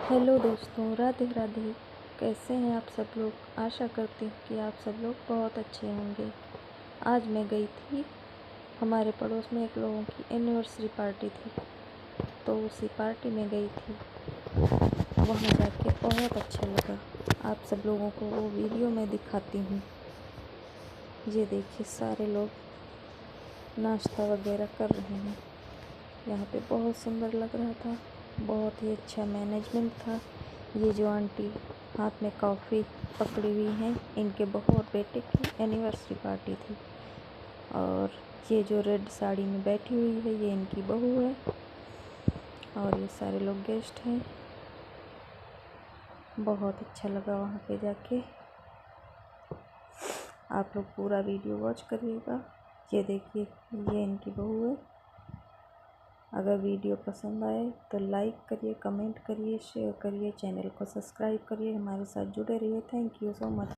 Hello दोस्तों, राधे राधे। कैसे हैं आप सब लोग? आशा करती हूँ कि आप सब लोग बहुत अच्छे होंगे। आज मैं गई थी, हमारे पड़ोस में एक लोगों की एनिवर्सरी पार्टी थी, तो उसी पार्टी में गई थी। वहाँ जाके बहुत अच्छा लगा। आप सब लोगों को वो वीडियो में दिखाती हूँ। ये देखिए, सारे लोग नाश्ता वगैरह कर रहे हैं। यहाँ पे बहुत सुंदर लग रहा था, बहुत ही अच्छा मैनेजमेंट था। ये जो आंटी हाथ में कॉफ़ी पकड़ी हुई हैं, इनके बहू और बेटे की एनिवर्सरी पार्टी थी। और ये जो रेड साड़ी में बैठी हुई है, ये इनकी बहू है। और ये सारे लोग गेस्ट हैं। बहुत अच्छा लगा वहाँ पे जाके। आप लोग पूरा वीडियो वॉच करिएगा। ये देखिए, ये इनकी बहू है। अगर वीडियो पसंद आए तो लाइक करिए, कमेंट करिए, शेयर करिए, चैनल को सब्सक्राइब करिए, हमारे साथ जुड़े रहिए। Thank you so much.